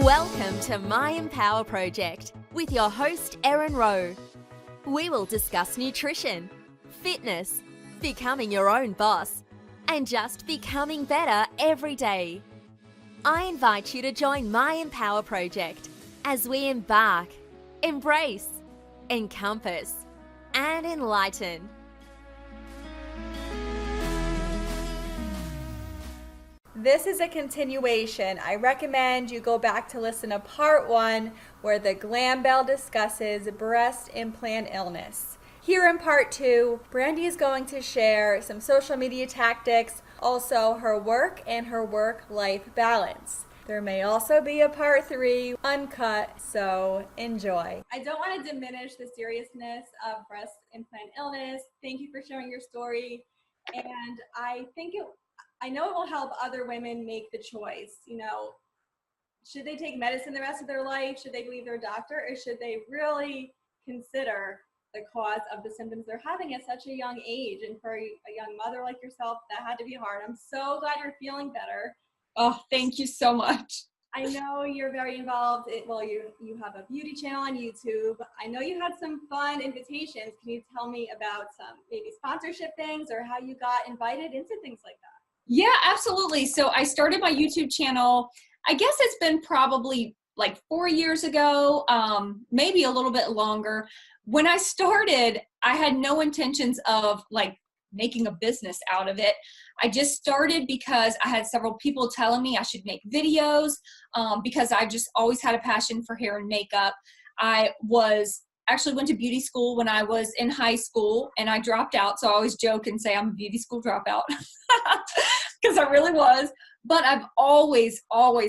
Welcome to My Empower Project with your host, Erin Rowe. We will discuss nutrition, fitness, becoming your own boss, and just becoming better every day. I invite you to join My Empower Project as we embark, embrace, encompass, and enlighten. This is a continuation. I recommend you go back to listen to part 1 where the Glam Belle discusses breast implant illness. Here in part 2, Brandi is going to share some social media tactics, also her work and her work-life balance. There may also be a part 3 uncut, so enjoy. I don't want to diminish the seriousness of breast implant illness. Thank you for sharing your story. And I know it will help other women make the choice. You know, should they take medicine the rest of their life? Should they believe their doctor? Or should they really consider the cause of the symptoms they're having at such a young age? And for a young mother like yourself, that had to be hard. I'm so glad you're feeling better. Oh, thank you so much. I know you're very involved. You have a beauty channel on YouTube. I know you had some fun invitations. Can you tell me about some maybe sponsorship things or how you got invited into things like that? Yeah, absolutely. So I started my YouTube channel, I guess it's been probably like 4 years ago, maybe a little bit longer. When I started, I had no intentions of like making a business out of it. I just started because I had several people telling me I should make videos because I just always had a passion for hair and makeup. I actually went to beauty school when I was in high school and I dropped out. So I always joke and say I'm a beauty school dropout because I really was. But I've always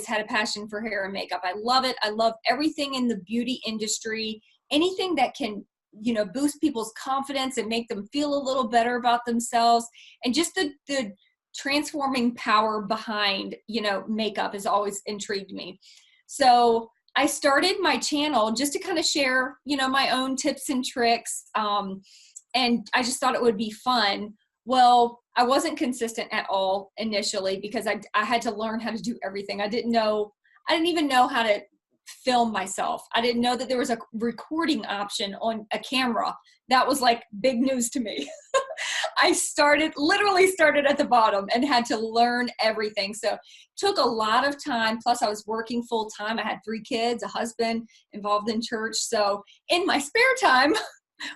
had a passion for hair and makeup. I love it. I love everything in the beauty industry, anything that can, boost people's confidence and make them feel a little better about themselves. And just the transforming power behind, makeup has always intrigued me. So I started my channel just to kind of share, my own tips and tricks. And I just thought it would be fun. Well, I wasn't consistent at all initially because I had to learn how to do everything. I didn't even know how to film myself. I didn't know that there was a recording option on a camera. That was like big news to me. I literally started at the bottom and had to learn everything. So it took a lot of time. Plus I was working full time. I had 3 kids, a husband, involved in church. So in my spare time,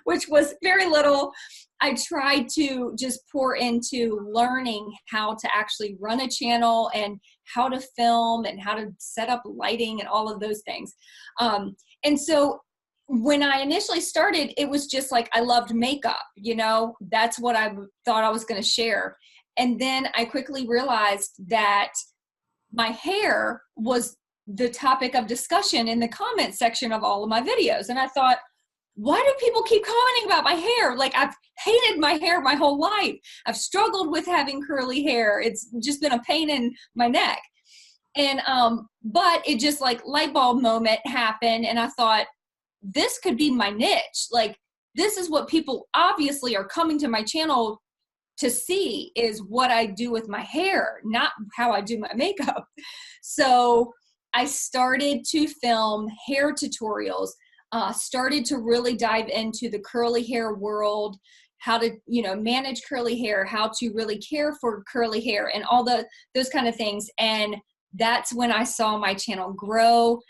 which was very little, I tried to just pour into learning how to actually run a channel and how to film and how to set up lighting and all of those things. And so when I initially started, it was just like I loved makeup, that's what I thought I was going to share. And then I quickly realized that my hair was the topic of discussion in the comment section of all of my videos. And I thought, why do people keep commenting about my hair? Like, I've hated my hair my whole life. I've struggled with having curly hair. It's just been a pain in my neck. And, but it just like light bulb moment happened. And I thought, this could be my niche. Like, this is what people obviously are coming to my channel to see, is what I do with my hair, not how I do my makeup. So I started to film hair tutorials, started to really dive into the curly hair world, how to, manage curly hair, how to really care for curly hair and all those kind of things. And that's when I saw my channel grow.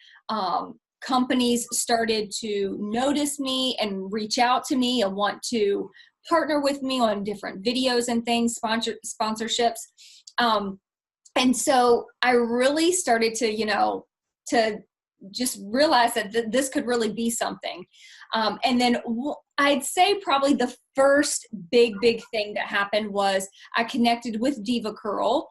Companies started to notice me and reach out to me and want to partner with me on different videos and things, sponsorships. And so I really started to just realize that this could really be something. And then I'd say probably the first big thing that happened was I connected with Diva Curl,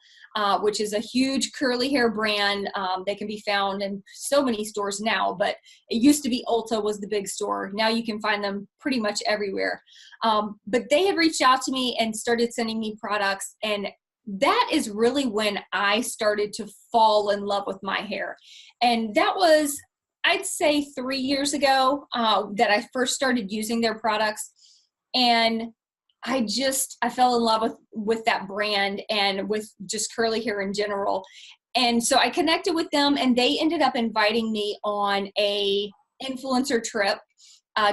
which is a huge curly hair brand. They can be found in so many stores now, but it used to be Ulta was the big store. Now you can find them pretty much everywhere. But they had reached out to me and started sending me products. And that is really when I started to fall in love with my hair. And that was, I'd say 3 years ago that I first started using their products. And I fell in love with that brand and with just curly hair in general. And so I connected with them, and they ended up inviting me on a influencer trip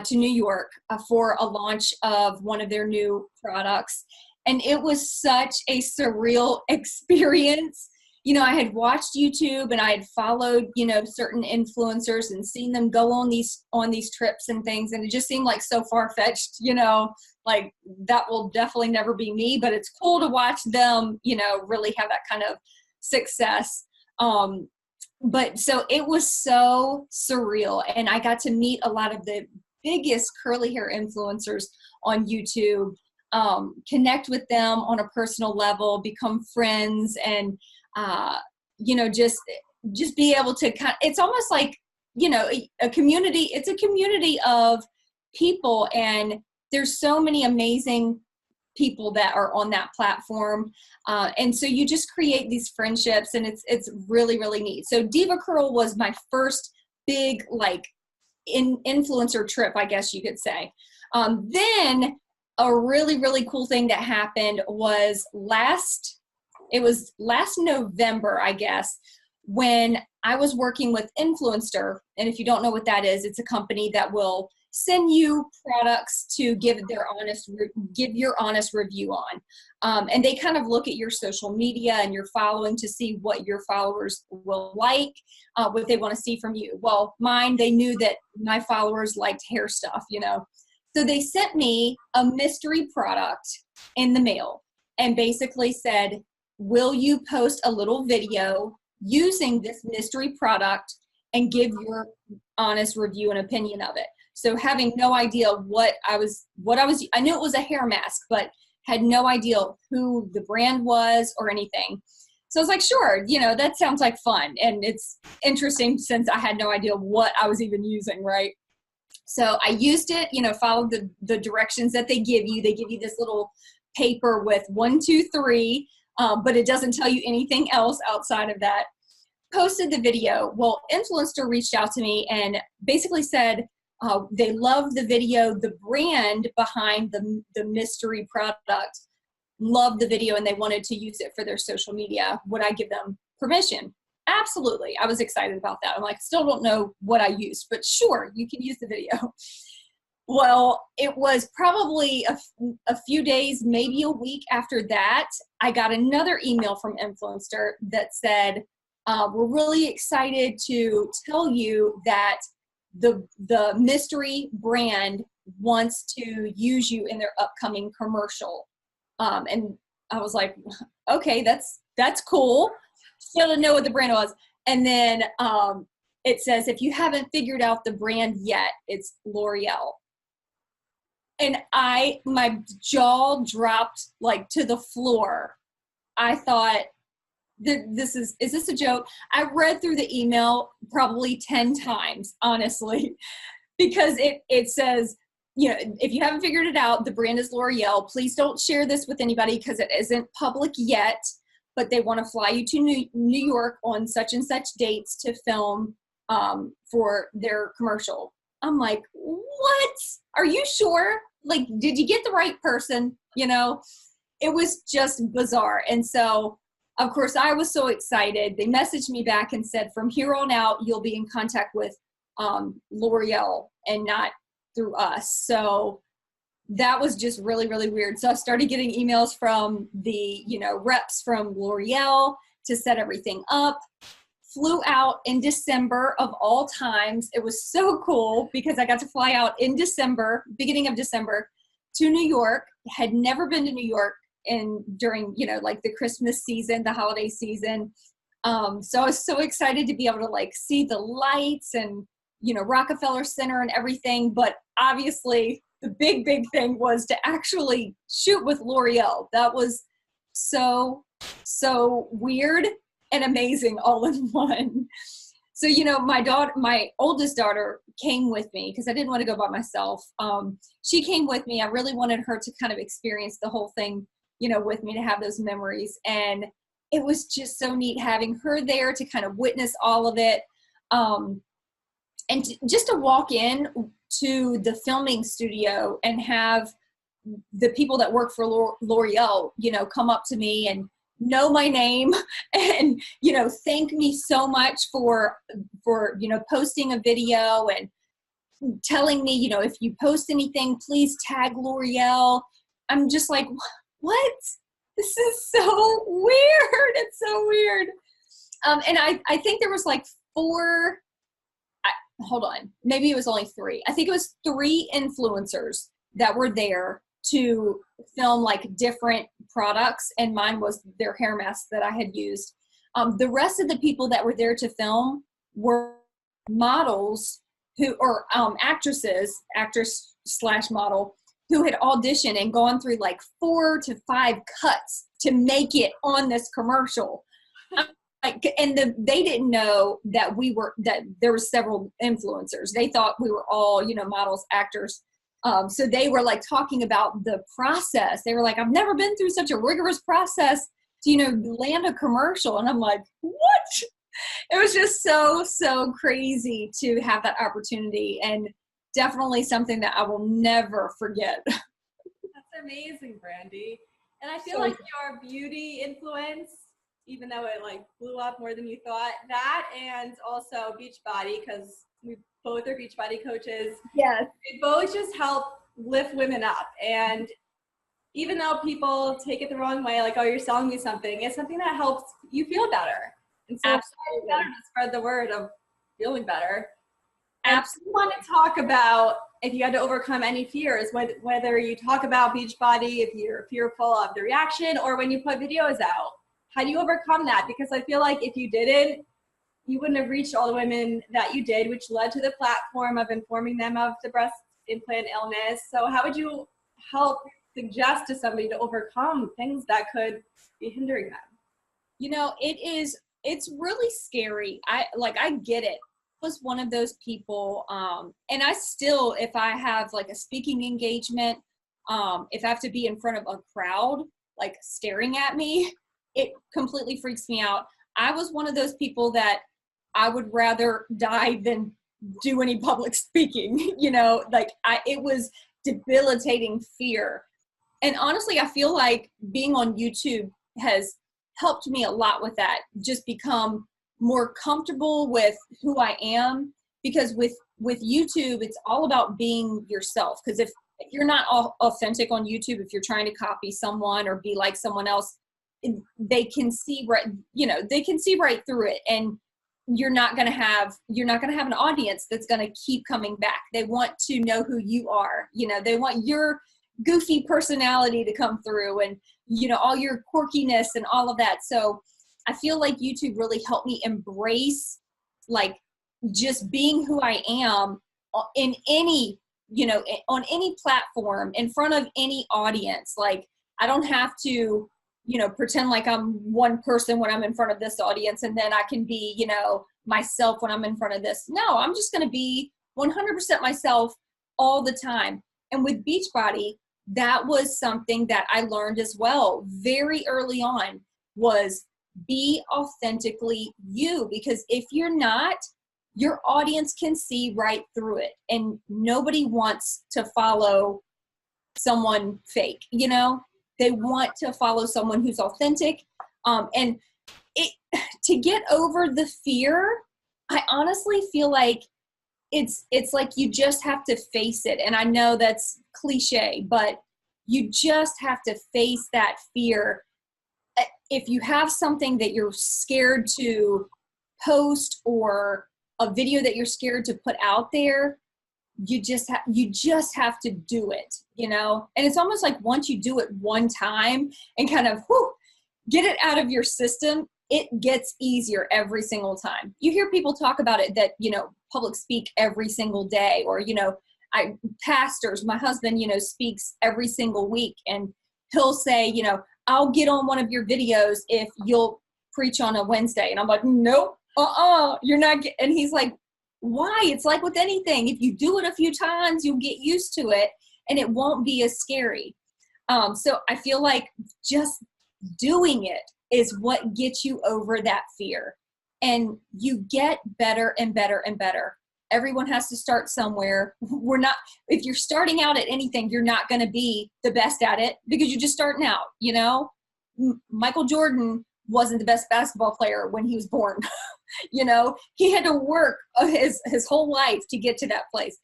to New York for a launch of one of their new products. And it was such a surreal experience. You know, I had watched YouTube and I had followed, you know, certain influencers and seen them go on these trips and things. And it just seemed like so far-fetched, you know, like that will definitely never be me, but it's cool to watch them, you know, really have that kind of success. But so it was so surreal. And I got to meet a lot of the biggest curly hair influencers on YouTube, connect with them on a personal level, become friends, and you know, just be able to it's almost like, you know, a community. It's a community of people, and there's so many amazing people that are on that platform. And so you just create these friendships, and it's really, really neat. So Diva Curl was my first big, like, influencer trip, I guess you could say. Then a really, really cool thing that happened was last November, I guess, when I was working with Influencer. And if you don't know what that is, it's a company that will send you products to give your honest review on. And they kind of look at your social media and your following to see what your followers will like, what they want to see from you. Well, they knew that my followers liked hair stuff, you know. So they sent me a mystery product in the mail and basically said, will you post a little video using this mystery product and give your honest review and opinion of it? So having no idea I knew it was a hair mask, but had no idea who the brand was or anything. So I was like, sure, you know, that sounds like fun. And it's interesting since I had no idea what I was even using, right? So I used it, you know, followed the directions that they give you. They give you this little paper with 1, 2, 3, but it doesn't tell you anything else outside of that. Posted the video. Well, Influencer reached out to me and basically said they loved the video. The brand behind the mystery product loved the video and they wanted to use it for their social media. Would I give them permission? Absolutely. I was excited about that. I'm like, still don't know what I used, but sure, you can use the video. Well, it was probably a few days, maybe a week after that, I got another email from Influencer that said, we're really excited to tell you that the mystery brand wants to use you in their upcoming commercial. And I was like, okay, that's cool. Still didn't know what the brand was. And then it says, if you haven't figured out the brand yet, it's L'Oreal. And my jaw dropped like to the floor. I thought, is this a joke? I read through the email probably 10 times, honestly, because it says, you know, if you haven't figured it out, the brand is L'Oreal. Please don't share this with anybody because it isn't public yet, but they want to fly you to New York on such and such dates to film for their commercial. I'm like, what? Are you sure? Like, did you get the right person? You know, it was just bizarre. And so, of course, I was so excited. They messaged me back and said, from here on out, you'll be in contact with L'Oreal and not through us. So that was just really, really weird. So I started getting emails from the, you know, reps from L'Oreal to set everything up. Flew out in December of all times. It was so cool because I got to fly out in December, beginning of December, to New York. Had never been to New York during, you know, like the Christmas season, the holiday season. So I was so excited to be able to like see the lights and, you know, Rockefeller Center and everything. But obviously the big thing was to actually shoot with L'Oreal. That was so weird and amazing all in one. So, you know, my oldest daughter came with me because I didn't want to go by myself. She came with me. I really wanted her to kind of experience the whole thing, you know, with me, to have those memories. And it was just so neat having her there to kind of witness all of it. And just to walk in to the filming studio and have the people that work for L'Oreal, you know, come up to me and know my name and, thank me so much for, posting a video and telling me, if you post anything, please tag L'Oreal. I'm just like, what? This is so weird. It's so weird. And I think there was like hold on, maybe it was only 3. I think it was 3 influencers that were there to film like different products, and mine was their hair mask that I had used. The rest of the people that were there to film were models or actress/model who had auditioned and gone through like 4 to 5 cuts to make it on this commercial. They didn't know that there were several influencers. They thought we were all, models, actors. So they were like talking about the process. They were like, I've never been through such a rigorous process to, land a commercial. And I'm like, what? It was just so crazy to have that opportunity, and definitely something that I will never forget. That's amazing, Brandi. And I feel like your beauty influence, even though it like blew up more than you thought, that and also Beachbody, because we both are Beachbody coaches. Yes. They both just help lift women up. And even though people take it the wrong way, like, oh, you're selling me something, it's something that helps you feel better. And so Absolutely. it's better to spread the word of feeling better. Absolutely. I want to talk about if you had to overcome any fears, whether you talk about Beachbody, if you're fearful of the reaction, or when you put videos out. How do you overcome that? Because I feel like if you didn't, you wouldn't have reached all the women that you did, which led to the platform of informing them of the breast implant illness. So how would you help suggest to somebody to overcome things that could be hindering them? It's really scary. I get it. I was one of those people. And I still, if I have like a speaking engagement, if I have to be in front of a crowd, like staring at me, it completely freaks me out. I was one of those people that I would rather die than do any public speaking, it was debilitating fear. And honestly, I feel like being on YouTube has helped me a lot with that, just become more comfortable with who I am, because with YouTube, it's all about being yourself. Because if you're not authentic on YouTube, if you're trying to copy someone or be like someone else, they can see right through it, and you're not going to have an audience that's going to keep coming back. They want to know who you are. They want your goofy personality to come through, and all your quirkiness and all of that. So I feel like YouTube really helped me embrace like just being who I am in any, on any platform, in front of any audience. Like, I don't have to pretend like I'm one person when I'm in front of this audience, and then I can be, myself when I'm in front of this. No, I'm just going to be 100% myself all the time. And with Beachbody, that was something that I learned as well very early on, was be authentically you. Because if you're not, your audience can see right through it. And nobody wants to follow someone fake, They want to follow someone who's authentic. And to get over the fear, I honestly feel like it's like you just have to face it. And I know that's cliche, but you just have to face that fear. If you have something that you're scared to post, or a video that you're scared to put out there, you just have to do it, And it's almost like once you do it one time and kind of get it out of your system, it gets easier every single time. You hear people talk about it that, public speak every single day, or, pastors, my husband, speaks every single week, and he'll say, I'll get on one of your videos if you'll preach on a Wednesday. And I'm like, nope, you're not. And he's like, why? It's like with anything. If you do it a few times, you'll get used to it, and it won't be as scary. So I feel like just doing it is what gets you over that fear, and you get better and better and better. Everyone has to start somewhere. If you're starting out at anything, you're not going to be the best at it because you're just starting out, Michael Jordan wasn't the best basketball player when he was born. He had to work his whole life to get to that place.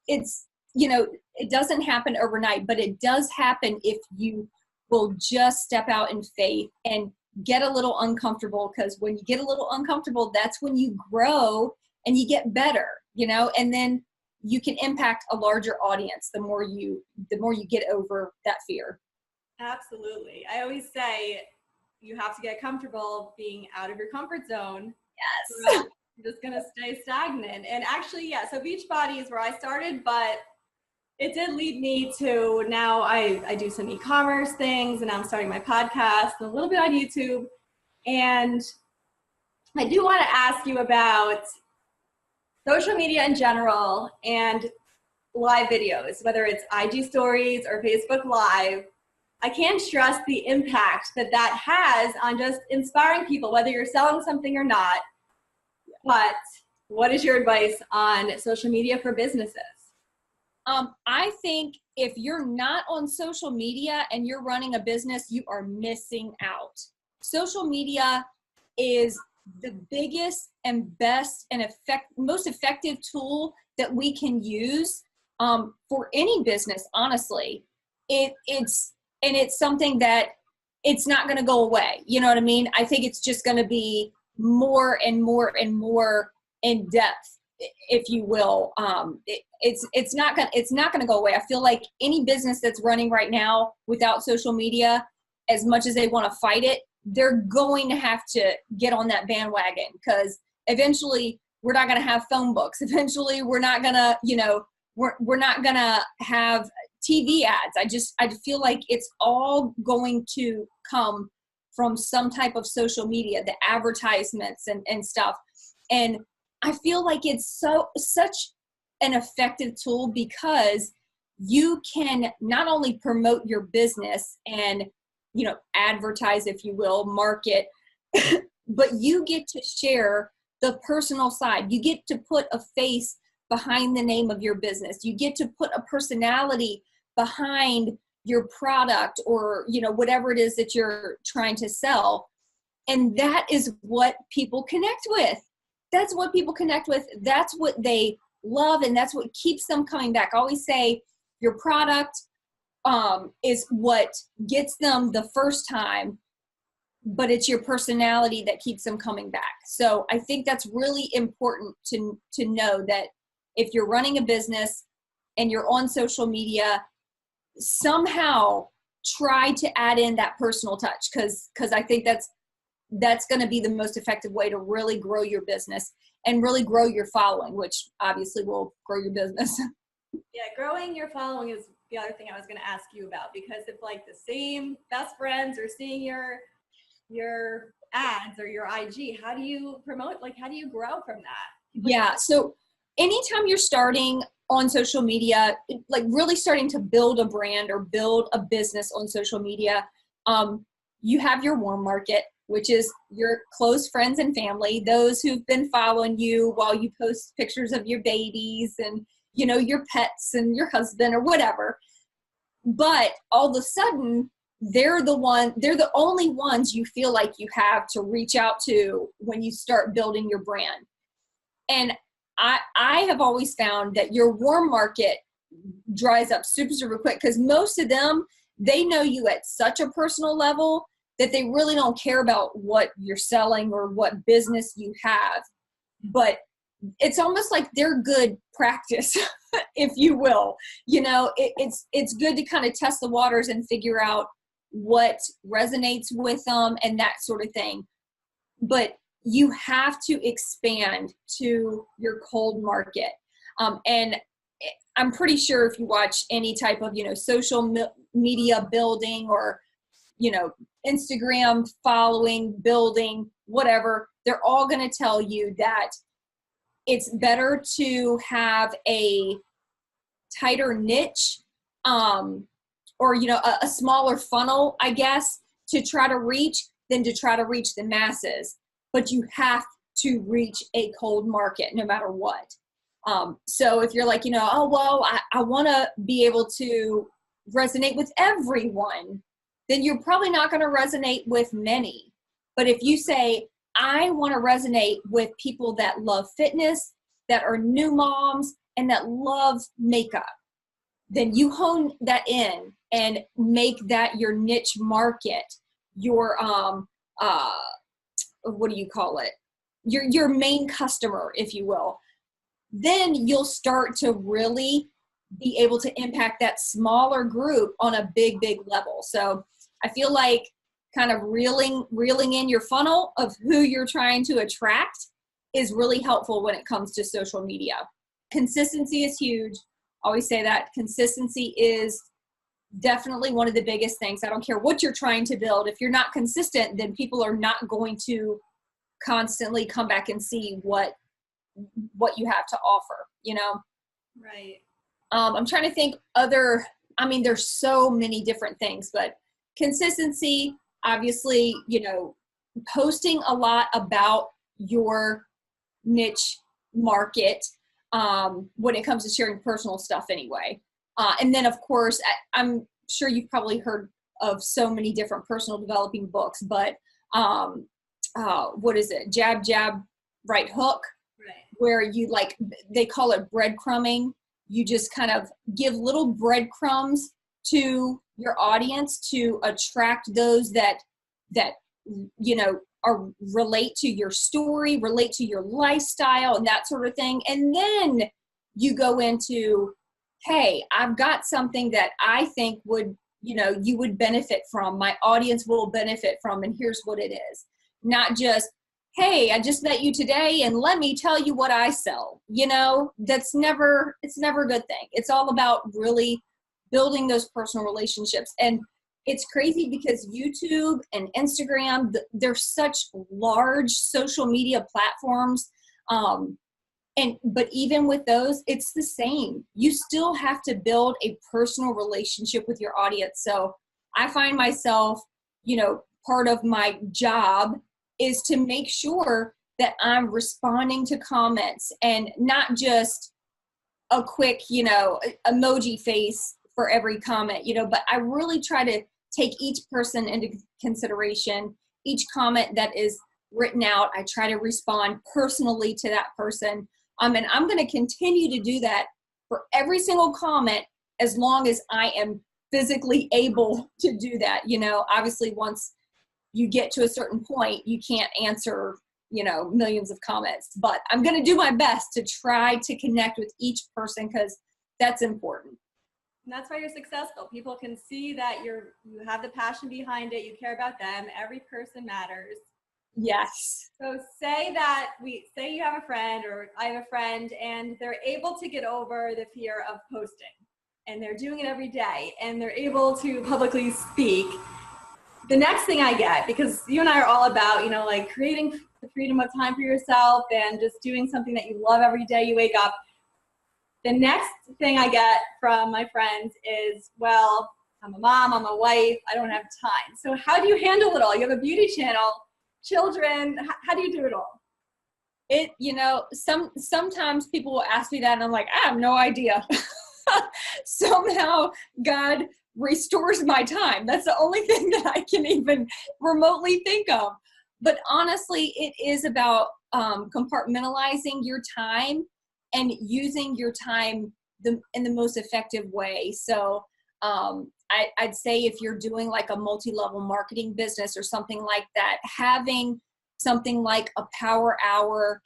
It's, it doesn't happen overnight, but it does happen if you will just step out in faith and get a little uncomfortable, because when you get a little uncomfortable, that's when you grow and you get better, and then you can impact a larger audience the more you get over that fear. Absolutely. I always say you have to get comfortable being out of your comfort zone. Yes. You're just going to stay stagnant. And actually, yeah, so Beachbody is where I started, but it did lead me to now I do some e-commerce things, and I'm starting my podcast and a little bit on YouTube. And I do want to ask you about social media in general and live videos, whether it's IG stories or Facebook Live. I can't stress the impact that has on just inspiring people, whether you're selling something or not. But what is your advice on social media for businesses? I think if you're not on social media and you're running a business, you are missing out. Social media is the biggest and best and most effective tool that we can use for any business, honestly. It's something that it's not going to go away. You know what I mean? I think it's just going to be more and more and more in depth, if you will. It's not going to go away. I feel like any business that's running right now without social media, as much as they want to fight it, they're going to have to get on that bandwagon, because eventually we're not going to have phone books. Eventually we're not going to, we're not going to have TV ads. I feel like it's all going to come from some type of social media, the advertisements and stuff. And I feel like it's such an effective tool, because you can not only promote your business and, advertise, if you will, market, but you get to share the personal side. You get to put a face behind the name of your business. You get to put a personality behind your product, or, whatever it is that you're trying to sell. And that is what people connect with. That's what people connect with. That's what they love. And that's what keeps them coming back. I always say your product is what gets them the first time, but it's your personality that keeps them coming back. So I think that's really important to know, that if you're running a business and you're on social media, somehow try to add in that personal touch, because I think that's going to be the most effective way to really grow your business and really grow your following, which obviously will grow your business. Yeah, growing your following is the other thing I was going to ask you about, because if like the same best friends are seeing your ads or your IG, how do you promote, how do you grow from that? Yeah. So anytime you're starting on social media, really starting to build a brand or build a business on social media, you have your warm market, which is your close friends and family, those who've been following you while you post pictures of your babies and, your pets and your husband or whatever. But all of a sudden, they're the only ones you feel like you have to reach out to when you start building your brand. And I have always found that your warm market dries up super, super quick, because most of them, they know you at such a personal level that they really don't care about what you're selling or what business you have. But it's almost like they're good practice, if you will. It's good to kind of test the waters and figure out what resonates with them and that sort of thing. But you have to expand to your cold market. And I'm pretty sure if you watch any type of, social media building or, Instagram following, building, whatever, they're all going to tell you that it's better to have a tighter niche, or, a smaller funnel, I guess, to try to reach than to try to reach the masses. But you have to reach a cold market no matter what. So if you're like, I want to be able to resonate with everyone, then you're probably not going to resonate with many. But if you say, I want to resonate with people that love fitness, that are new moms, and that love makeup, then you hone that in and make that your niche market, your what do you call it? Your main customer, if you will. Then you'll start to really be able to impact that smaller group on a big, big level. So I feel like kind of reeling in your funnel of who you're trying to attract is really helpful when it comes to social media. Consistency is huge. Always say that. Consistency is definitely one of the biggest things. I don't care what you're trying to build. If you're not consistent, then people are not going to constantly come back and see what you have to offer, you know? Right. I'm trying to think there's so many different things, but consistency, obviously, you know, posting a lot about your niche market when it comes to sharing personal stuff anyway. And then, of course, I'm sure you've probably heard of so many different personal developing books, but what is it? Jab, jab, right hook, right, where you they call it breadcrumbing. You just kind of give little breadcrumbs to your audience to attract those that you know relate to your story, relate to your lifestyle, and that sort of thing. And then you go into, hey, I've got something that I think you would benefit from, my audience will benefit from, and here's what it is. Not just, hey, I just met you today and let me tell you what I sell. You know, it's never a good thing. It's all about really building those personal relationships. And it's crazy because YouTube and Instagram, they're such large social media platforms. But even with those, it's the same. You still have to build a personal relationship with your audience. So I find myself, you know, part of my job is to make sure that I'm responding to comments and not just a quick, you know, emoji face for every comment, you know, but I really try to take each person into consideration. Each comment that is written out, I try to respond personally to that person. And I'm going to continue to do that for every single comment as long as I am physically able to do that. You know, obviously once you get to a certain point, you can't answer, you know, millions of comments, but I'm going to do my best to try to connect with each person because that's important. And that's why you're successful. People can see that you have the passion behind it. You care about them. Every person matters. Yes. So say you have a friend, or I have a friend, and they're able to get over the fear of posting, and they're doing it every day, and they're able to publicly speak. The next thing I get, because you and I are all about, you know, like creating the freedom of time for yourself and just doing something that you love every day you wake up. The next thing I get from my friends is, well, I'm a mom, I'm a wife, I don't have time. So how do you handle it all? You have a beauty channel, children, how do you do it all? You know, sometimes people will ask me that and I'm like, I have no idea. Somehow God restores my time. That's the only thing that I can even remotely think of. But honestly, it is about compartmentalizing your time and using your time in the most effective way. So I'd say if you're doing like a multi-level marketing business or something like that, having something like a power hour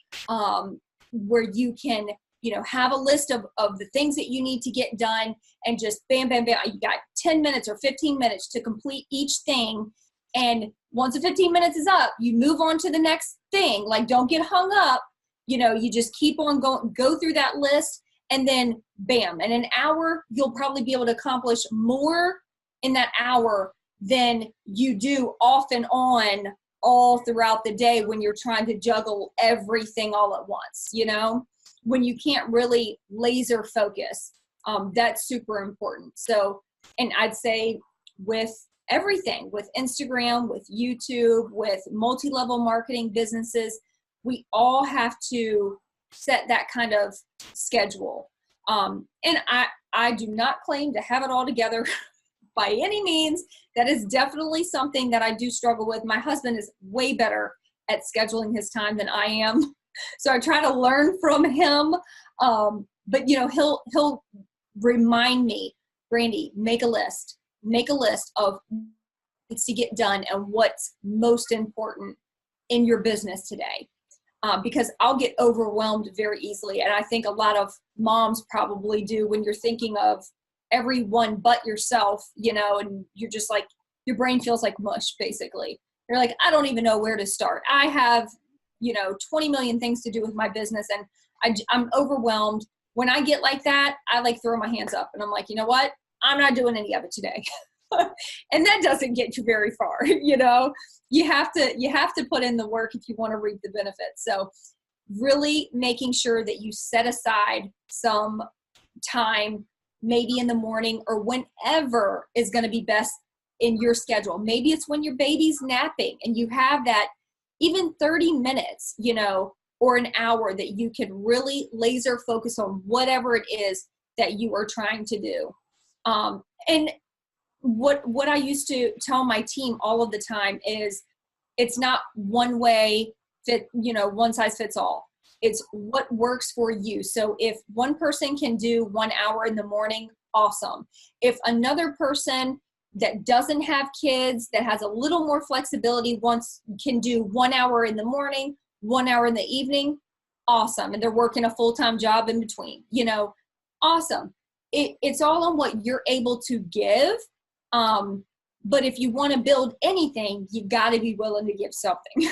where you can, you know, have a list of the things that you need to get done and just bam, bam, bam. You got 10 minutes or 15 minutes to complete each thing. And once the 15 minutes is up, you move on to the next thing. Like, don't get hung up. You know, you just keep on go through that list, and then bam, in an hour, you'll probably be able to accomplish more in that hour than you do off and on all throughout the day when you're trying to juggle everything all at once, you know, when you can't really laser focus. That's super important. So, and I'd say with everything, with Instagram, with YouTube, with multi-level marketing businesses, we all have to set that kind of schedule. And I do not claim to have it all together. by any means. That is definitely something that I do struggle with. My husband is way better at scheduling his time than I am. So I try to learn from him. But you know, he'll remind me, Brandi, make a list of what needs to get done and what's most important in your business today. Because I'll get overwhelmed very easily. And I think a lot of moms probably do when you're thinking of everyone but yourself, you know, and you're just like, your brain feels like mush, basically. You're like, I don't even know where to start. I have, you know, 20 million things to do with my business, and I'm overwhelmed. When I get like that, I like throw my hands up and I'm like, you know what? I'm not doing any of it today. And that doesn't get you very far. You know, you have to put in the work if you want to reap the benefits. So really making sure that you set aside some time, maybe in the morning or whenever is going to be best in your schedule. Maybe it's when your baby's napping and you have that even 30 minutes, you know, or an hour that you can really laser focus on whatever it is that you are trying to do. And what I used to tell my team all of the time is it's not one size fits all. It's what works for you. So if one person can do 1 hour in the morning, awesome. If another person that doesn't have kids, that has a little more flexibility, can do 1 hour in the morning, 1 hour in the evening, awesome. And they're working a full-time job in between, you know, awesome. It's all on what you're able to give. But if you want to build anything, you've got to be willing to give something.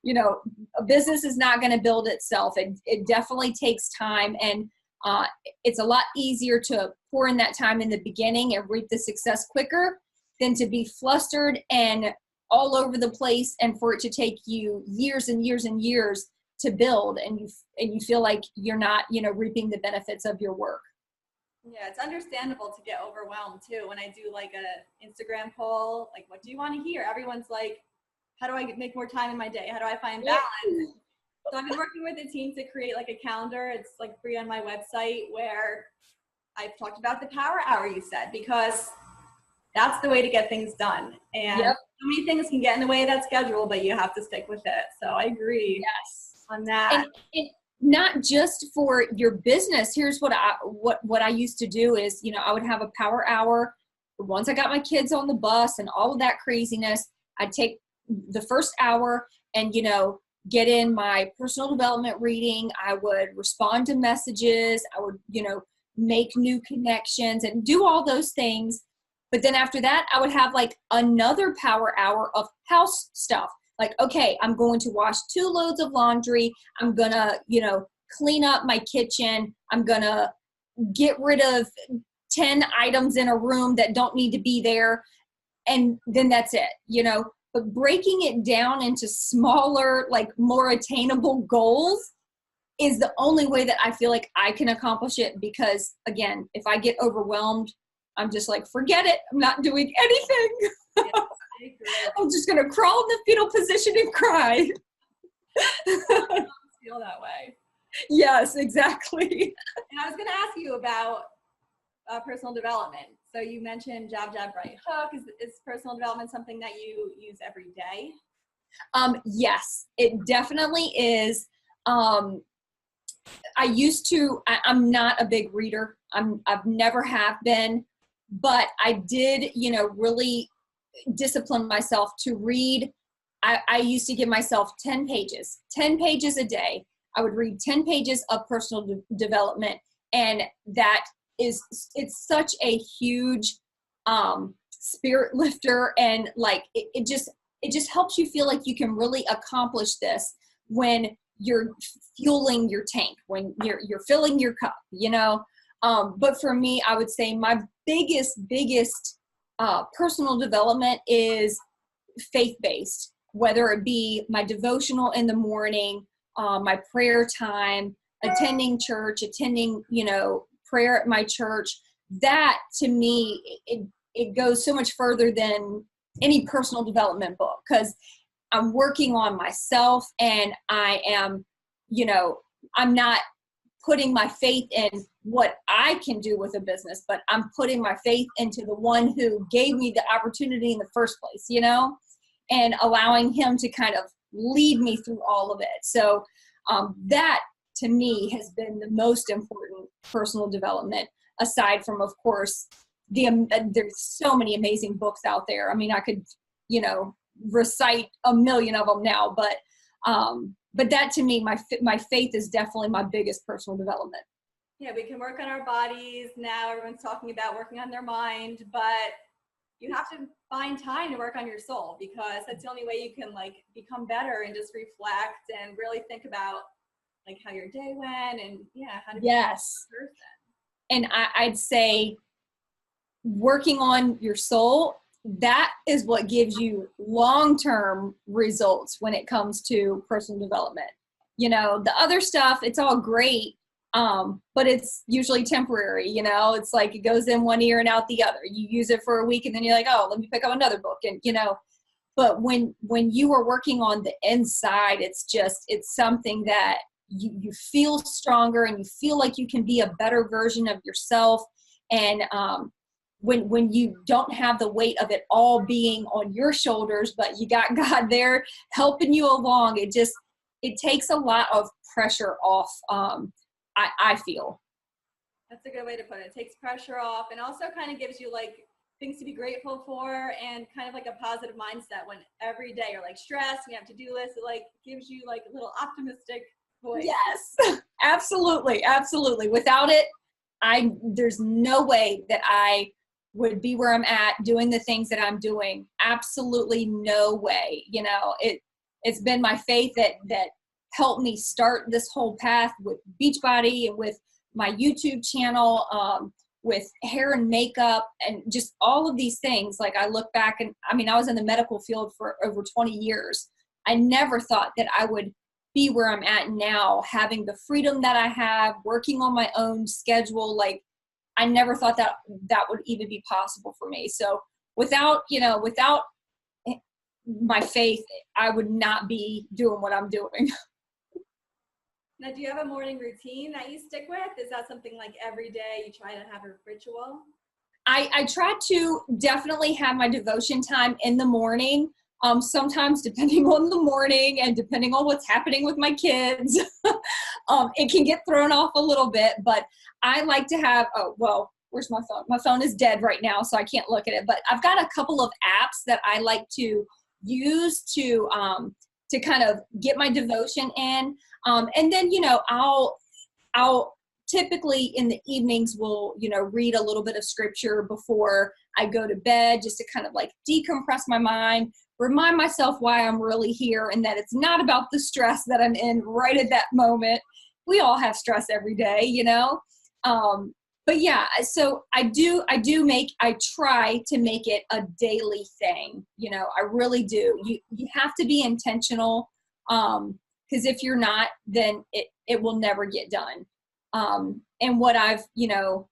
You know, a business is not going to build itself. It definitely takes time, and it's a lot easier to pour in that time in the beginning and reap the success quicker than to be flustered and all over the place and for it to take you years and years and years to build, and you feel like you're not, you know, reaping the benefits of your work. Yeah, it's understandable to get overwhelmed too. When I do like a Instagram poll, like, what do you want to hear? Everyone's like, how do I make more time in my day? How do I find balance? So I've been working with a team to create like a calendar. It's like free on my website, where I've talked about the power hour you said, because that's the way to get things done. And so many things can get in the way of that schedule, but you have to stick with it. So I agree on that. And not just for your business. Here's what I used to do is, you know, I would have a power hour. Once I got my kids on the bus and all of that craziness, I'd take the first hour and, you know, get in my personal development reading. I would respond to messages. I would, you know, make new connections and do all those things. But then after that, I would have like another power hour of house stuff. Like, okay, I'm going to wash 2 loads of laundry. I'm going to, you know, clean up my kitchen. I'm going to get rid of 10 items in a room that don't need to be there. And then that's it, you know. But breaking it down into smaller, like more attainable goals is the only way that I feel like I can accomplish it. Because again, if I get overwhelmed, I'm just like, forget it. I'm not doing anything. Yes, I agree. I'm just going to crawl in the fetal position and cry. I feel that way. Yes, exactly. And I was going to ask you about personal development. So you mentioned Jab, Jab, Right Hook. Is personal development something that you use every day? Yes, it definitely is. I'm not a big reader. I've never have been, but I did, you know, really discipline myself to read. I used to give myself 10 pages a day. I would read 10 pages of personal development. And it's such a huge spirit lifter. And like, it just helps you feel like you can really accomplish this when you're fueling your tank, when you're filling your cup, you know? But for me, I would say my biggest personal development is faith-based, whether it be my devotional in the morning, my prayer time, attending church, you know, prayer at my church. That to me, it goes so much further than any personal development book, because I'm working on myself, and I am, you know, I'm not putting my faith in what I can do with a business, but I'm putting my faith into the one who gave me the opportunity in the first place, you know, and allowing him to kind of lead me through all of it. So that to me has been the most important personal development, aside from, of course, there's so many amazing books out there. I mean, I could, you know, recite a million of them now, but that to me, my faith is definitely my biggest personal development. Yeah, we can work on our bodies now. Everyone's talking about working on their mind, but you have to find time to work on your soul, because that's the only way you can like become better and just reflect and really think about like how your day went and how to be a person. And I'd say working on your soul, that is what gives you long-term results when it comes to personal development. You know, the other stuff, it's all great, but it's usually temporary. You know, it's like it goes in one ear and out the other. You use it for a week and then you're like, oh, let me pick up another book. And, you know, but when you are working on the inside, it's something that you feel stronger and you feel like you can be a better version of yourself. And when you don't have the weight of it all being on your shoulders, but you got God there helping you along, it takes a lot of pressure off. I feel. That's a good way to put it. It takes pressure off and also kind of gives you like things to be grateful for and kind of like a positive mindset when every day you're like stressed and you have to-do lists. It like gives you like a little optimistic voice. Yes, absolutely. Absolutely. Without it, there's no way that I would be where I'm at doing the things that I'm doing. Absolutely no way. You know, it's been my faith that helped me start this whole path with Beachbody and with my YouTube channel, with hair and makeup and just all of these things. Like I look back and I mean, I was in the medical field for over 20 years. I never thought that I would be where I'm at now, having the freedom that I have, working on my own schedule. Like I never thought that would even be possible for me. So without my faith, I would not be doing what I'm doing. Now, do you have a morning routine that you stick with? Is that something like every day you try to have a ritual? I try to definitely have my devotion time in the morning. Sometimes depending on the morning and depending on what's happening with my kids, it can get thrown off a little bit, but I like to have, where's my phone? My phone is dead right now, so I can't look at it, but I've got a couple of apps that I like to use to kind of get my devotion in. And then, you know, I'll typically in the evenings will, you know, read a little bit of scripture before I go to bed, just to kind of like decompress my mind, remind myself why I'm really here and that it's not about the stress that I'm in right at that moment. We all have stress every day, you know? But yeah, so I try to make it a daily thing. You know, I really do. You have to be intentional. Because if you're not, then it will never get done. And what I've noticed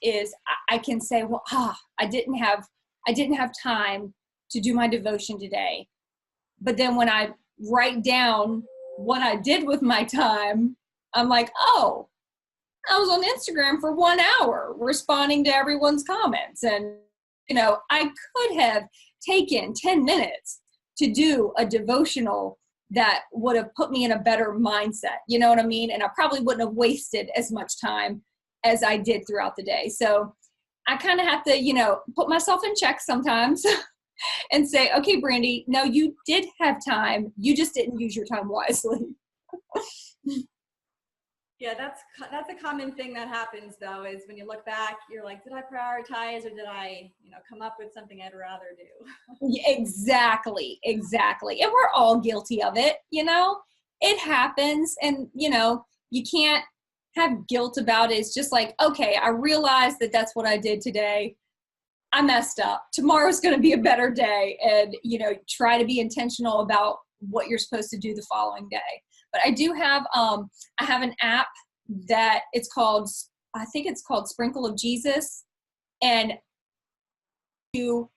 is I can say, well, I didn't have time to do my devotion today. But then when I write down what I did with my time, I'm like, oh, I was on Instagram for 1 hour responding to everyone's comments. And, you know, I could have taken 10 minutes to do a devotional that would have put me in a better mindset. You know what I mean? And I probably wouldn't have wasted as much time as I did throughout the day. So I kind of have to, you know, put myself in check sometimes and say, okay, Brandi, no, you did have time. You just didn't use your time wisely. Yeah, that's a common thing that happens though, is when you look back, you're like, did I prioritize or did I, you know, come up with something I'd rather do? Exactly. And we're all guilty of it, you know, it happens. And, you know, you can't have guilt about it. It's just like, okay, I realized that that's what I did today. I messed up. Tomorrow's going to be a better day. And, you know, try to be intentional about what you're supposed to do the following day. But I do have, I have an app that I think it's called Sprinkle of Jesus. And it'll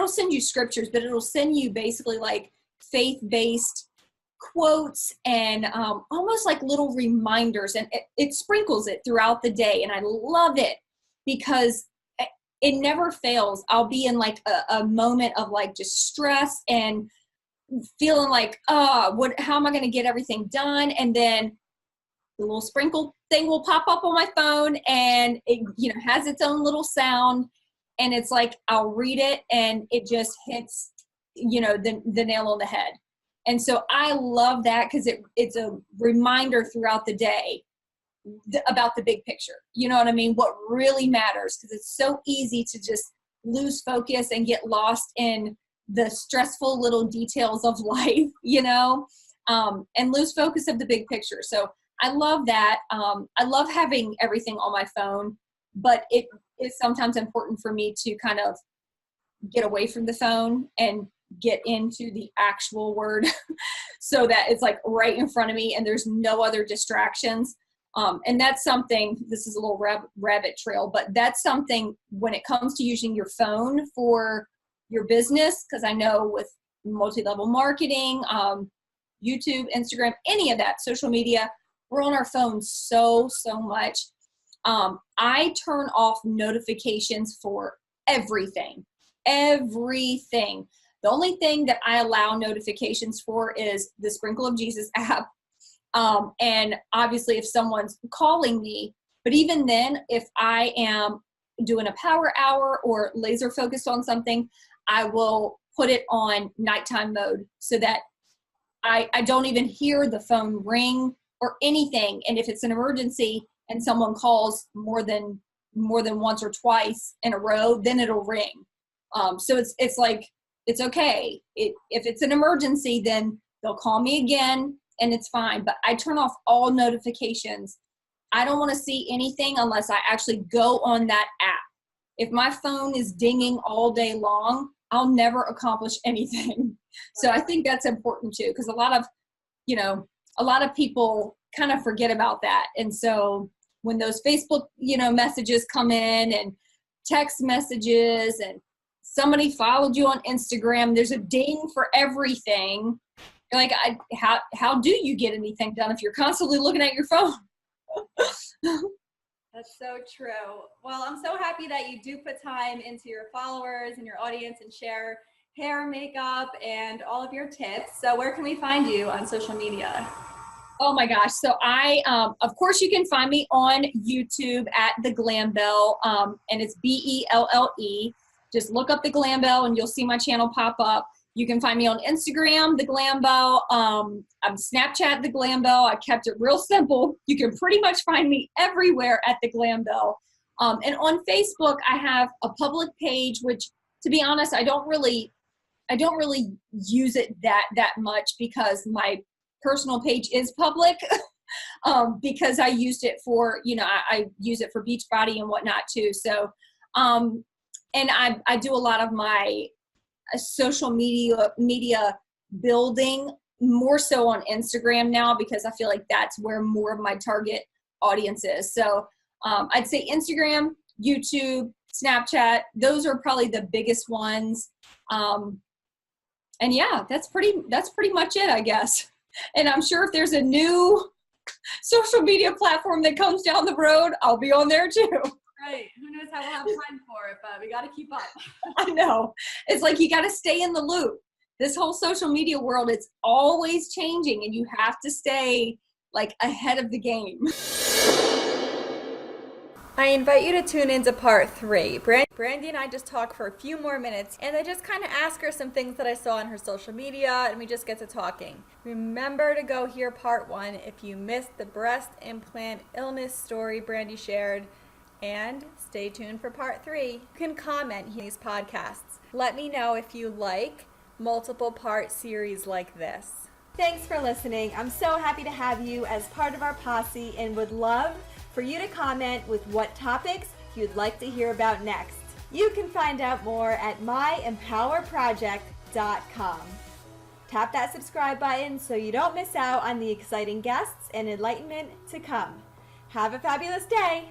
send you scriptures, but it'll send you basically like faith-based quotes and almost like little reminders, and it sprinkles it throughout the day. And I love it because it never fails. I'll be in like a moment of like just stress and feeling like, how am I going to get everything done? And then the little sprinkle thing will pop up on my phone, and it, has its own little sound. And it's like, I'll read it and it just hits, the nail on the head. And so I love that because it's a reminder throughout the day about the big picture. You know what I mean? What really matters, because it's so easy to just lose focus and get lost in the stressful little details of life, and lose focus of the big picture. So I love that. I love having everything on my phone, but it is sometimes important for me to kind of get away from the phone and get into the actual word so that it's like right in front of me and there's no other distractions. And that's something, this is a little rabbit trail, but that's something when it comes to using your phone for your business, because I know with multi-level marketing, YouTube, Instagram, any of that, social media, we're on our phones so much. I turn off notifications for everything. The only thing that I allow notifications for is the Sprinkle of Jesus app. And obviously if someone's calling me, but even then, if I am doing a power hour or laser focused on something, I will put it on nighttime mode so that I don't even hear the phone ring or anything. And if it's an emergency and someone calls more than once or twice in a row, then it'll ring. So it's like, it's okay. If it's an emergency, then they'll call me again and it's fine. But I turn off all notifications. I don't want to see anything unless I actually go on that app. If my phone is dinging all day long, I'll never accomplish anything. So I think that's important too, because a lot of people kind of forget about that. And so when those Facebook, messages come in and text messages and somebody followed you on Instagram, there's a ding for everything. You're like, how do you get anything done if you're constantly looking at your phone? That's so true. Well, I'm so happy that you do put time into your followers and your audience and share hair, makeup, and all of your tips. So where can we find you on social media? Oh my gosh. So I, of course you can find me on YouTube at the Glam Belle, and it's Belle. Just look up the Glam Belle and you'll see my channel pop up. You can find me on Instagram, the Glam Belle. I'm Snapchat, the Glam Belle. I kept it real simple. You can pretty much find me everywhere at the Glam Belle. And on Facebook, I have a public page, which, to be honest, I don't really use it that much because my personal page is public. Because I used it for, I use it for Beachbody and whatnot too. So, and I do a lot of my social media building more so on Instagram now, because I feel like that's where more of my target audience is. So I'd say Instagram, YouTube, Snapchat, those are probably the biggest ones. And yeah, that's pretty much it, I guess. And I'm sure if there's a new social media platform that comes down the road, I'll be on there too. Right. Who knows how we'll have time for it, but we got to keep up. I know. It's like you got to stay in the loop. This whole social media world, it's always changing and you have to stay like ahead of the game. I invite you to tune into part 3. Brandi and I just talk for a few more minutes, and I just kind of ask her some things that I saw on her social media, and we just get to talking. Remember to go hear part 1 if you missed the breast implant illness story Brandi shared, and stay tuned for part 3. You can comment in these podcasts. Let me know if you like multiple part series like this. Thanks for listening. I'm so happy to have you as part of our posse and would love for you to comment with what topics you'd like to hear about next. You can find out more at myempowerproject.com. Tap that subscribe button so you don't miss out on the exciting guests and enlightenment to come. Have a fabulous day.